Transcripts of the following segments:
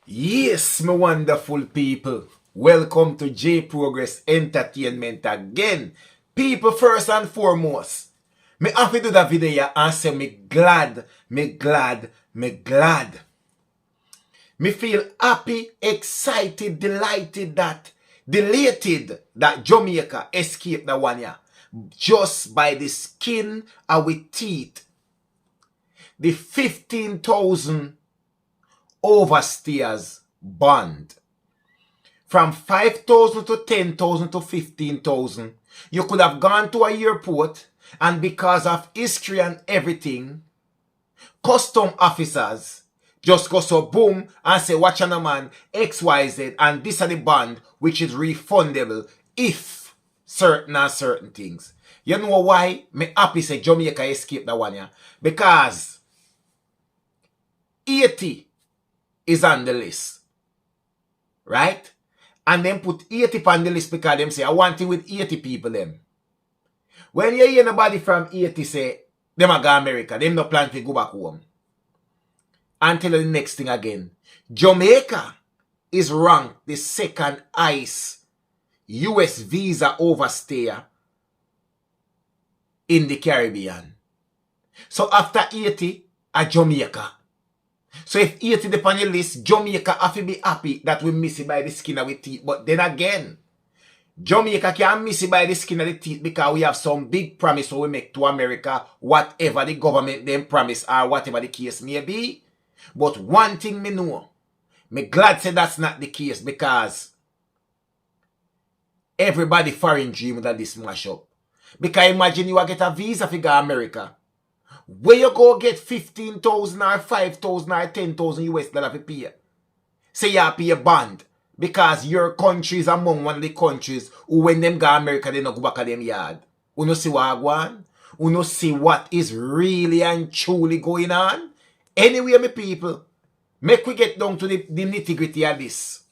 Yes, my wonderful people. Welcome to J Progress Entertainment again. People, first and foremost, me have to do that video and say me glad. Me feel happy, excited, delighted that Jamaica escaped the one year just by the skin of our teeth. The 15,000 overstayers bond. From 5,000 to 10,000 to 15,000. You could have gone to a airport and because of history and everything, custom officers just go so boom and say watch on a man XYZ and this are the bond which is refundable if certain things. You know why me happy say Jamaica escaped that one, yeah? Because 80 is on the list. Right? And then put 80 on the list because them say, I want it with 80 people them. When you hear nobody from 80 say, them a go America, them no plan to go back home. Until the next thing again. Jamaica is ranked the second highest US visa overstayer in the Caribbean. So after 80, a Jamaica. So if 80 the on your list, Jamaica have to be happy that we miss it by the skin of the teeth. But then again, Jamaica can't miss it by the skin of the teeth because we have some big promise we make to America, whatever the government them promise or whatever the case may be. But one thing me know, me glad say that's not the case because everybody foreign dream that this mash up. Because imagine you get a visa to go to America. Where you go get 15,000 or 5,000 or 10,000 US dollar to pay. Say you pay a bond. Because your country is among one of the countries who when them go to America, they don't go back to them yard. You know see what I want? You know see what is really and truly going on? Anyway, my people, make we get down to the nitty-gritty of this.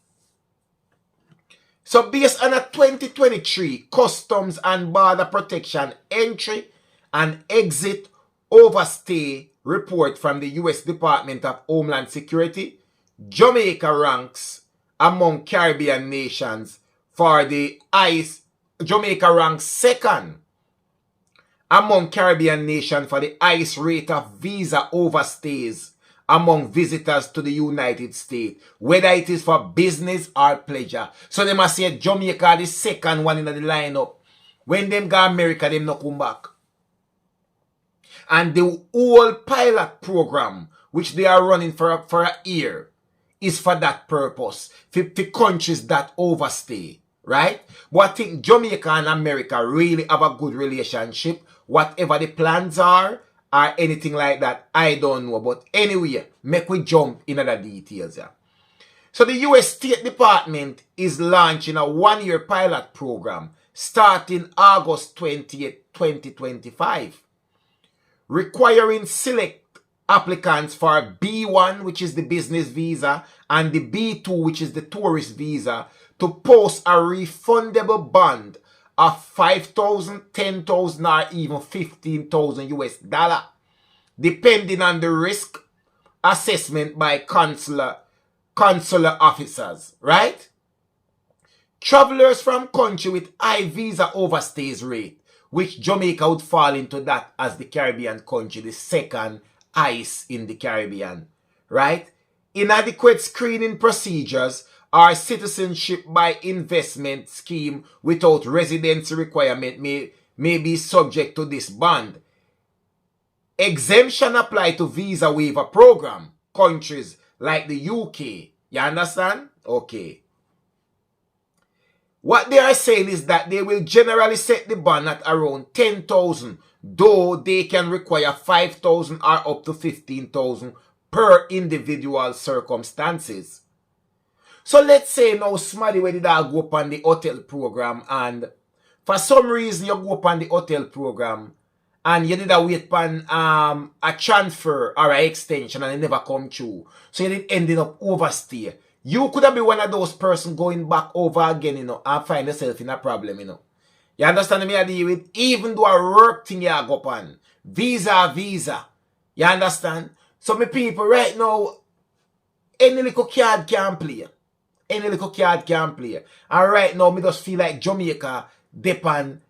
So based on a 2023 Customs and Border Protection Entry and Exit Overstay report from the U.S. Department of Homeland Security, Jamaica ranks among Caribbean nations for the ICE. Jamaica ranks second among Caribbean nations for the highest rate of visa overstays among visitors to the United States, whether it is for business or pleasure. So they must say Jamaica the second one in the lineup. When them go America, them not come back. And the whole pilot program, which they are running for a year, is for that purpose. For countries that overstay. Right? But I think Jamaica and America really have a good relationship. Whatever the plans are, or anything like that, I don't know. But anyway, make we jump into the details. Yeah. So the U.S. State Department is launching a one-year pilot program starting August 20th, 2025. Requiring select applicants for B1, which is the business visa, and the B2, which is the tourist visa, to post a refundable bond of 5,000, 10,000, or even 15,000 US dollar, depending on the risk assessment by consular officers, right? Travelers from country with high visa overstays rate, which Jamaica would fall into that as the Caribbean country, the second highest in the Caribbean, right? Inadequate screening procedures or citizenship by investment scheme without residency requirement may be subject to this bond. Exemption apply to Visa Waiver Program countries like the UK. You understand? Okay. What they are saying is that they will generally set the bond at around 10,000, though they can require 5,000 or up to 15,000 per individual circumstances. So let's say now somebody where did I go up on the hotel program and for some reason you go up on the hotel program and you did a wait on a transfer or an extension and it never come through. So you did ended up overstay. You could have been one of those persons going back over again, you know, and find yourself in a problem, you know. You understand me I deal with? Even though a work thing you go up on. Visa. You understand? So my people right now, Any little card can play. Any little card can play. And right now, me just feel like Jamaica depend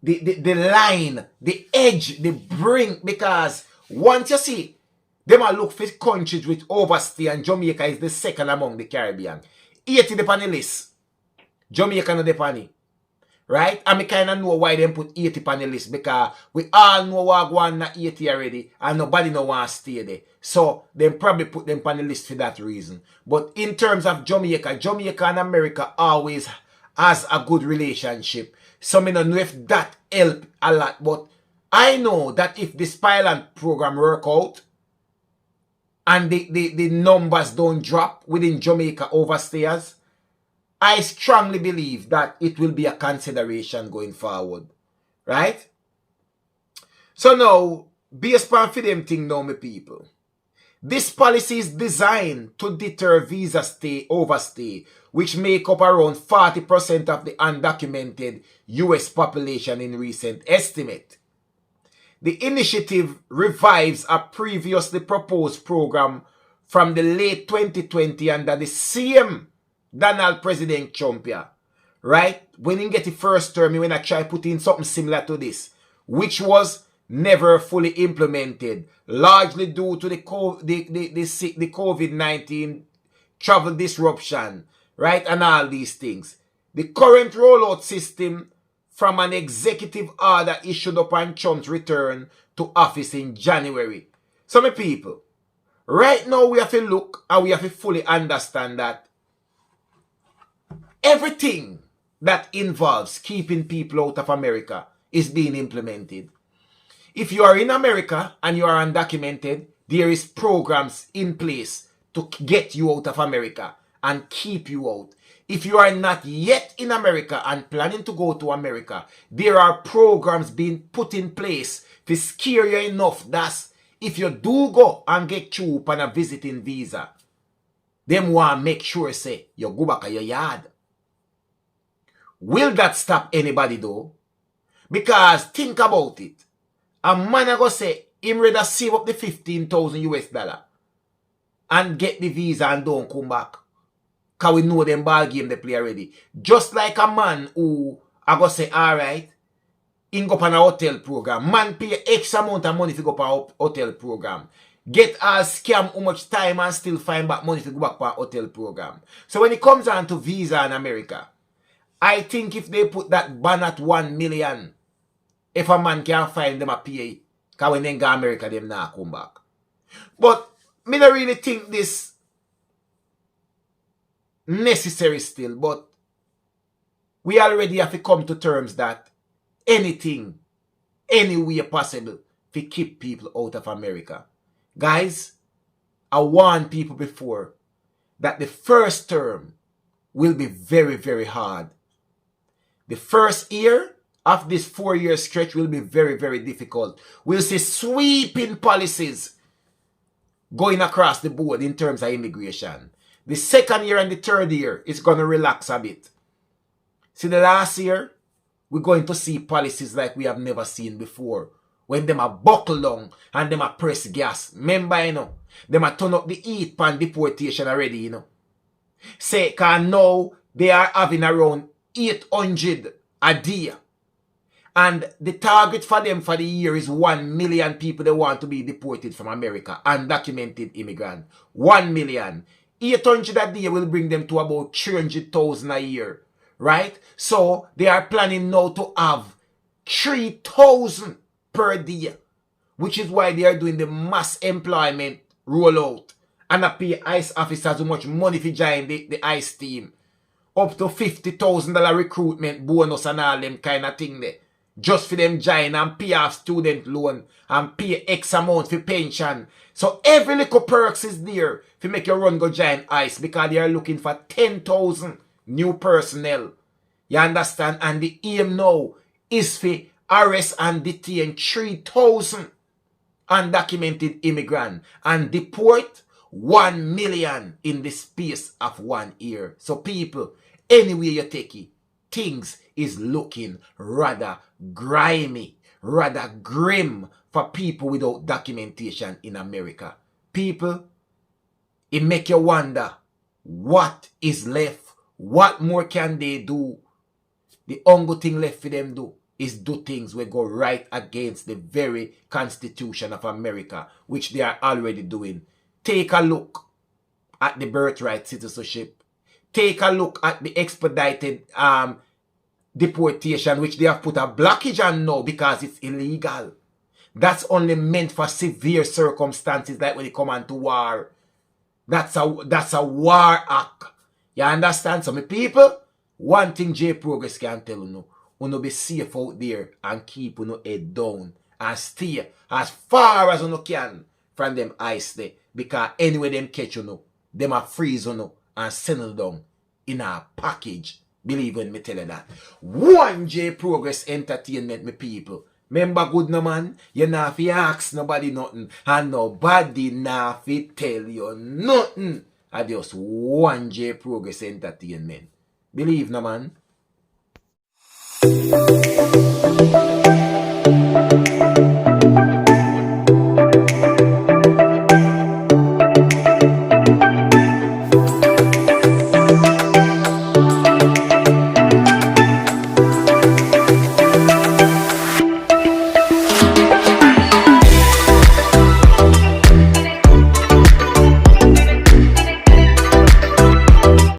the line, the edge, the brink, because once you see, they might look for countries with overstay, and Jamaica is the second among the Caribbean. 80 depend on the list. Jamaica no depend on it. Right? And me kind of know why they put 80 on the list, because we all know what going on 80 already and nobody no want to stay there. So they probably put them on the list for that reason. But in terms of Jamaica, Jamaica and America always has a good relationship. So me don't know if that help a lot. But I know that if this pilot program work out and the numbers don't drop within Jamaica overstayers, I strongly believe that it will be a consideration going forward. Right? So now, based on for them thing now, my people, this policy is designed to deter visa overstay, which make up around 40% of the undocumented US population in recent estimate. The initiative revives a previously proposed program from the late 2020 under the same Donald President Trump here, right? When he get the first term, when I try putting something similar to this, which was never fully implemented, largely due to the COVID-19 travel disruption, right? And all these things. The current rollout system from an executive order issued upon Trump's return to office in January. So, my people, right now we have to look and we have to fully understand that everything that involves keeping people out of America is being implemented. If you are in America and you are undocumented, there is programs in place to get you out of America and keep you out. If you are not yet in America and planning to go to America, there are programs being put in place to scare you enough that if you do go and get through on a visiting visa, them want to make sure say you go back to your yard. Will that stop anybody though? Because think about it. A man a go say him rather save up the 15,000 US dollar and get the visa and don't come back. Because we know them ball game they play already. Just like a man who I go say, alright, he go up on a hotel program. Man pay X amount of money to go up on a hotel program. Get all scam how much time and still find back money to go back on a hotel program. So when it comes on to visa in America, I think if they put that ban at 1 million, if a man can find them a PA, because when they go to America, them not come back. But me don't really think this necessary still, but we already have to come to terms that anything, any way possible, to keep people out of America. Guys, I warned people before that the first term will be very, very hard. The first year of this 4-year stretch will be very, very difficult. We'll see sweeping policies going across the board in terms of immigration. The second year and the third year is going to relax a bit. See, the last year, we're going to see policies like we have never seen before. When them are buckle down and them are press gas. Remember, you know, them are turn up the heat pan deportation already, you know. Say, because now they are having around 800 a day. And the target for them for the year is 1 million people they want to be deported from America. Undocumented immigrant. 1 million. 800 a day will bring them to about 300,000 a year. Right? So they are planning now to have 3,000 per day. Which is why they are doing the mass employment rollout. And pay ICE officers so much money to join the ICE team. Up to $50,000 recruitment bonus and all them kind of thing there. Just for them join and pay off student loan and pay X amount for pension. So every little perks is there to make your run go join ICE because they are looking for 10,000 new personnel. You understand? And the aim now is for arrest and detain 3,000 undocumented immigrants and deport 1 million in the space of 1 year. So people, anywhere you take it, things is looking rather grimy, rather grim for people without documentation in America. People, It make you wonder what is left. What more can they do? The only thing left for them do is do things we go right against the very Constitution of America, which they are already doing. Take a look at the birthright citizenship. Take a look at the expedited deportation, which they have put a blockage on now because it's illegal. That's only meant for severe circumstances, like when they come on to war. That's a war act. You understand? So, my people, one thing J Progress can tell you be safe out there and keep your head down and stay as far as you can from them ice there. Because anyway them catch them are freeze and send you down in a package. Believe when me tell you that. One J Progress Entertainment, my people. Remember good no man, you not fi ask nobody nothing, and nobody not fi tell you nothing. I just one J Progress Entertainment. Believe no man.